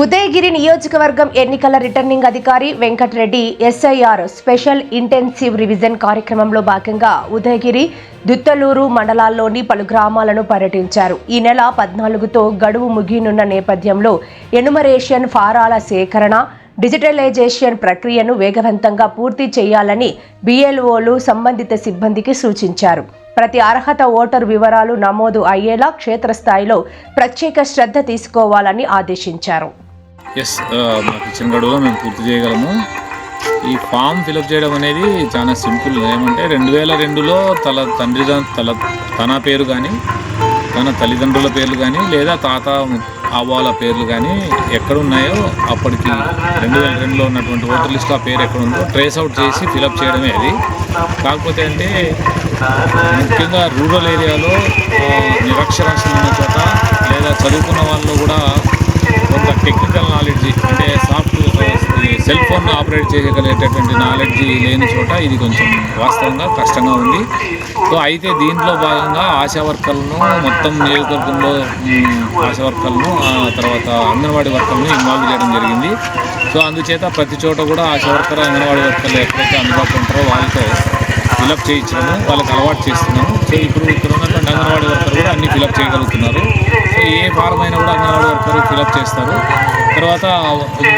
ఉదయగిరి నియోజకవర్గం ఎన్నికల రిటర్నింగ్ అధికారి Venkatareddy SIR special intensive revision కార్యక్రమంలో భాగంగా ఉదయగిరి దుత్తలూరు మండలాల్లోని పలు గ్రామాలను పర్యటించారు. ఈ నెల 14తో గడువు ముగియనున్న నేపథ్యంలో ఎనుమరేషన్ ఫారాల సేకరణ, డిజిటలైజేషన్ ప్రక్రియను వేగవంతంగా పూర్తి చేయాలని బిఎల్ఓలు సంబంధిత సిబ్బందికి సూచించారు. ప్రతి అర్హత ఓటరు వివరాలు నమోదు అయ్యేలా క్షేత్రస్థాయిలో ప్రత్యేక శ్రద్ధ తీసుకోవాలని ఆదేశించారు. మాకు ఇచ్చిన గడువులో మేము పూర్తి చేయగలము. ఈ ఫామ్ ఫిలప్ చేయడం అనేది చాలా సింపుల్. ఏమంటే 2002లో తన పేరు కానీ తన తల్లిదండ్రుల పేర్లు కానీ లేదా తాత అవ్వాల పేర్లు కానీ ఎక్కడున్నాయో అప్పటికి 2002లో ఉన్నటువంటి ఓటర్ లిస్ట్ ఆ పేరు ఎక్కడుందో ట్రేస్ అవుట్ చేసి ఫిలప్ చేయడమే అది. కాకపోతే అంటే ముఖ్యంగా రూరల్ ఏరియాలో నిరక్షరాస్యత ఉన్న చోట లేదా చదువుకున్న వాళ్ళు కూడా కొంత టెక్నికల్ నాలెడ్జి అంటే సెల్ ఫోన్ ఆపరేట్ చేయగలిగేటటువంటి నాలెడ్జి లేని చోట ఇది కొంచెం వాస్తవంగా కష్టంగా ఉంది. సో అయితే దీంట్లో భాగంగా ఆశా వర్కర్లను మొత్తం నియోజకవర్గంలో ఆశా వర్కర్లను తర్వాత అంగన్వాడీ వర్కర్లను ఇన్వాల్వ్ చేయడం జరిగింది. సో అందుచేత ప్రతి చోట కూడా ఆశా వర్కర్ అంగన్వాడీ వర్కర్లు ఎక్కడైతే అందుబాటులో ఉంటారో వాళ్ళతో ఫిలప్ చేయించడము, వాళ్ళకి అలవాటు చేస్తున్నాము. సో ఇప్పుడు ఇక్కడ ఉన్నటువంటి అంగన్వాడీ వర్కర్ కూడా అన్నీ ఫిలప్ చేయగలుగుతున్నారు. సో ఏ ఫారం అయినా కూడా అంగన్వాడీ వర్కర్ ఫిలప్ చేస్తారు. తర్వాత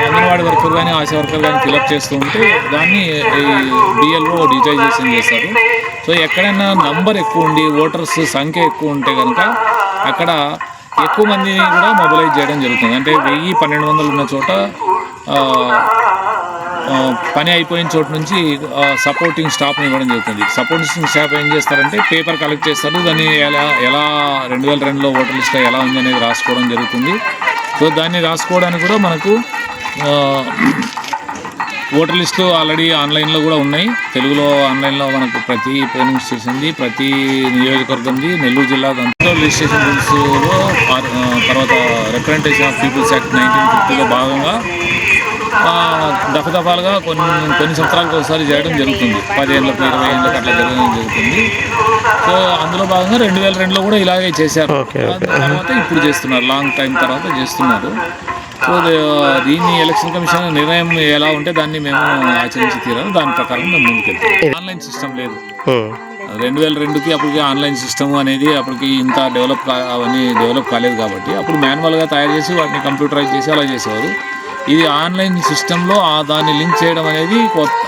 అంగన్వాడీ వర్కర్ కానీ ఆశా వర్కర్ కానీ ఫిలప్ చేస్తూ ఉంటే దాన్ని బిఎల్ఓ డిజిటైజేషన్ చేస్తారు. సో ఎక్కడైనా నంబర్ ఎక్కువ ఉండి ఓటర్స్ సంఖ్య ఎక్కువ ఉంటే కనుక అక్కడ ఎక్కువ మందిని కూడా మొబిలైజ్ చేయడం జరుగుతుంది. అంటే 1000-1200 ఉన్న చోట పని అయిపోయిన చోటు నుంచి సపోర్టింగ్ స్టాఫ్ని ఇవ్వడం జరుగుతుంది. సపోర్టింగ్ స్టాఫ్ ఏం చేస్తారంటే పేపర్ కలెక్ట్ చేస్తారు. దాన్ని ఎలా 2002లో ఓటర్ లిస్ట్ ఎలా ఉంది అనేది రాసుకోవడం జరుగుతుంది. సో దాన్ని రాసుకోవడానికి కూడా మనకు ఓటర్ లిస్టు ఆల్రెడీ ఆన్లైన్లో కూడా ఉన్నాయి. తెలుగులో ఆన్లైన్లో మనకు ప్రతి పోలింగ్ స్టేషన్ది, ప్రతి నియోజకవర్గంది, నెల్లూరు జిల్లా రిజిస్ట్రేషన్ రూల్స్లో తర్వాత రిప్రజెంటేషన్ ఆఫ్ పీపుల్స్ యాక్ట్ 1950లో భాగంగా దఫాలుగా కొన్ని సంవత్సరాలకు ఒకసారి చేయడం జరుగుతుంది. 10 ఏళ్ళకు 20 ఏళ్ళకి అట్లా జరగడం జరుగుతుంది. సో అందులో భాగంగా 2002లో కూడా ఇలాగే చేశారు. తర్వాత ఇప్పుడు చేస్తున్నారు, లాంగ్ టైం తర్వాత చేస్తున్నారు. సో దీన్ని ఎలక్షన్ కమిషన్ నిర్ణయం ఎలా ఉంటే దాన్ని మేము ఆచరించి తీరాలి. దాని ప్రకారం మేము ముందుకెళ్తాం. ఆన్లైన్ సిస్టమ్ లేదు. 2002కి అప్పటికి ఆన్లైన్ సిస్టమ్ అనేది అప్పటికి ఇంత డెవలప్ కాలేదు కాబట్టి అప్పుడు మాన్యువల్గా తయారు చేసి వాటిని కంప్యూటరైజ్ చేసి అలా చేసేవారు. ఇది ఆన్లైన్ సిస్టంలో దాన్ని లింక్ చేయడం అనేది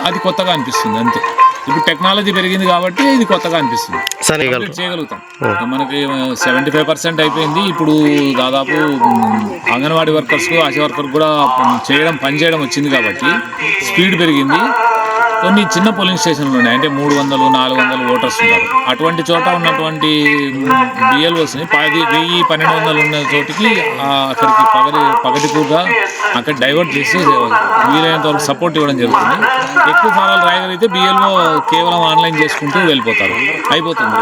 అది కొత్తగా అనిపిస్తుంది అంతే. ఇప్పుడు టెక్నాలజీ పెరిగింది కాబట్టి ఇది కొత్తగా అనిపిస్తుంది. చేయగలుగుతాం. మనకి 75% అయిపోయింది. ఇప్పుడు దాదాపు అంగన్వాడీ వర్కర్స్కు ఆశా వర్కర్ కూడా పనిచేయడం వచ్చింది కాబట్టి స్పీడ్ పెరిగింది. కొన్ని చిన్న పోలింగ్ స్టేషన్లు ఉన్నాయి, అంటే 300-400 ఓటర్స్ ఉన్నారు. అటువంటి చోట ఉన్నటువంటి బిఎల్ఓస్ని 1000-1200 ఉన్న చోటికి అక్కడికి పగటిపూగా అక్కడ డైవర్ట్ చేసి వీలైనంత వరకు సపోర్ట్ ఇవ్వడం జరుగుతుంది. ఎక్కువ ఫారాలు రాయగలిగితే బిఎల్ఓ కేవలం ఆన్లైన్ చేసుకుంటూ వెళ్ళిపోతారు. అయిపోతుంది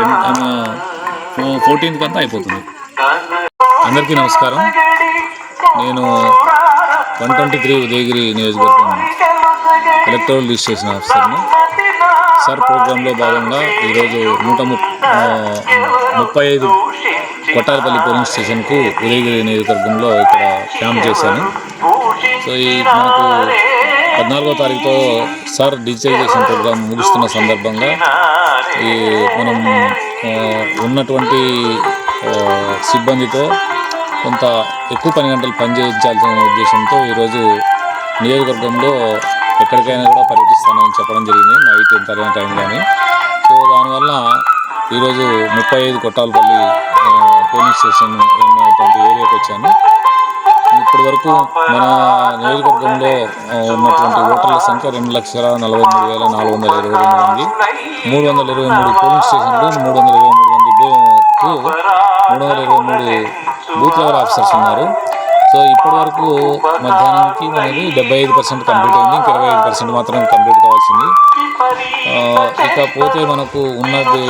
14th అంతా అయిపోతుంది. అందరికీ నమస్కారం. నేను 123 ఉదయగిరి నియోజకవర్గం ఎలక్టోరల్ రిజిస్ట్రేషన్ ఆఫీసర్ని. సార్ ప్రోగ్రాంలో భాగంగా ఈరోజు 135 కొట్టారపల్లి పోలింగ్ స్టేషన్కు ఉదయగిరి నియోజకవర్గంలో ఇక్కడ క్యాంప్ చేశాను. సో మనకు 14వ తారీఖుతో సార్ డిజిటలైజేషన్ ప్రోగ్రాం ముగుస్తున్న సందర్భంగా మనం ఉన్నటువంటి సిబ్బందితో కొంత ఎక్కువ పని గంటలు పనిచేయించాల్సిన ఉద్దేశంతో ఈరోజు నియోజకవర్గంలో ఎక్కడికైనా కూడా పర్యటిస్తానని చెప్పడం జరిగింది నైట్ ఎంత టైంలోనే. సో దానివల్ల ఈరోజు 35 కొట్టాలపల్లి పోలింగ్ స్టేషన్ ఉన్నటువంటి ఏరియాకి వచ్చాను. ఇప్పటి వరకు మన నియోజకవర్గంలో ఉన్నటువంటి ఓటర్ల సంఖ్య 2,43,422 మంది. 323 పోలింగ్ స్టేషన్లు, 323 మందికి 323 బూత్ లెవెల్ ఆఫీసర్స్ ఉన్నారు. సో ఇప్పటి వరకు మధ్యాహ్నానికి మనది 75% కంప్లీట్ అయింది. ఇంకా 25% మాత్రం కంప్లీట్ కావాల్సింది. ఇకపోతే మనకు ఉన్నది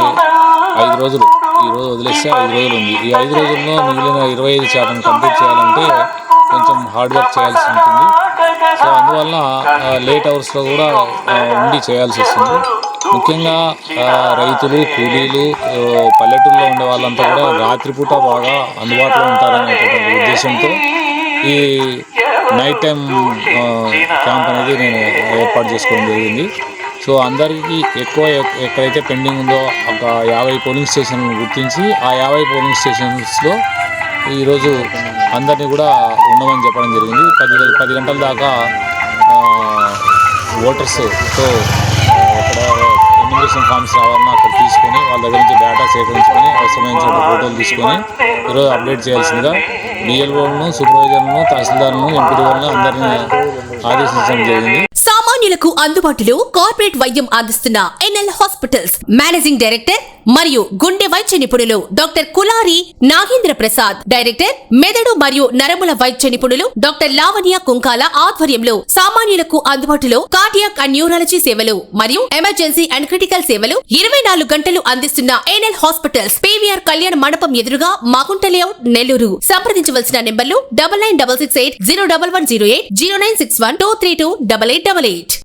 5 రోజులు. ఈరోజు వదిలేస్తే 5 రోజులు ఉంది. ఈ 5 రోజుల్లో మిగిలిన 25% కంప్లీట్ చేయాలంటే కొంచెం హార్డ్ వర్క్ చేయాల్సి ఉంటుంది. సో అందువల్ల లేట్ అవర్స్లో కూడా ఉండి చేయాల్సి వస్తుంది. ముఖ్యంగా రైతులు, కూలీలు, పల్లెటూరులో ఉండే వాళ్ళంతా కూడా రాత్రిపూట బాగా అందుబాటులో ఉంటారనేటటువంటి ఉద్దేశంతో ఈ నైట్ టైం క్యాంప్ అనేది నేను ఏర్పాటు చేసుకోవడం జరిగింది. సో అందరికీ ఎక్కడైతే పెండింగ్ ఉందో ఒక 50 పోలింగ్ స్టేషన్లను గుర్తించి ఆ 50 పోలింగ్ స్టేషన్స్లో ఈరోజు అందరినీ కూడా ఉండమని చెప్పడం జరిగింది. 10 గంటల దాకా ఓటర్స్తో అక్కడ ఎన్యుమరేషన్ ఫామ్స్ రావాలన్నా అక్కడ తీసుకొని వాళ్ళ దగ్గర నుంచి డేటా సేకరించుకొని అవసరమైన చోట ఫోటోలు తీసుకొని ఈరోజు అప్డేట్ చేయాల్సిందిగా BLOలను, సూపర్వైజర్లను, తహసీల్దార్లను, ఎంపీడీఓలను అందరినీ ఆదేశించడం జరిగింది. సామాన్యులకు అందుబాటులో కార్పొరేట్ వైద్యం అందిస్తున్న NL హాస్పిటల్స్ మేనేజింగ్ డైరెక్టర్ మరియు గుండె వైద్య నిపుణులు డాక్టర్ కులారి నాగేంద్ర ప్రసాద్, డైరెక్టర్ మెదడు మరియు నరముల వైద్య నిపుణులు డాక్టర్ లావణ్య కుంకాల ఆధ్వర్యంలో సామాన్యులకు అందుబాటులో కార్డియాక్ అండ్ న్యూరాలజీ సేవలు మరియు ఎమర్జెన్సీ అండ్ క్రిటికల్ సేవలు 24 గంటలు అందిస్తున్న NL హాస్పిటల్స్ PVR కళ్యాణ మండపం ఎదురుగా మాగుంట లేఅవుట్, నెల్లూరు. సంప్రదించవలసిన నెంబర్లు 9966801108, 0961232888.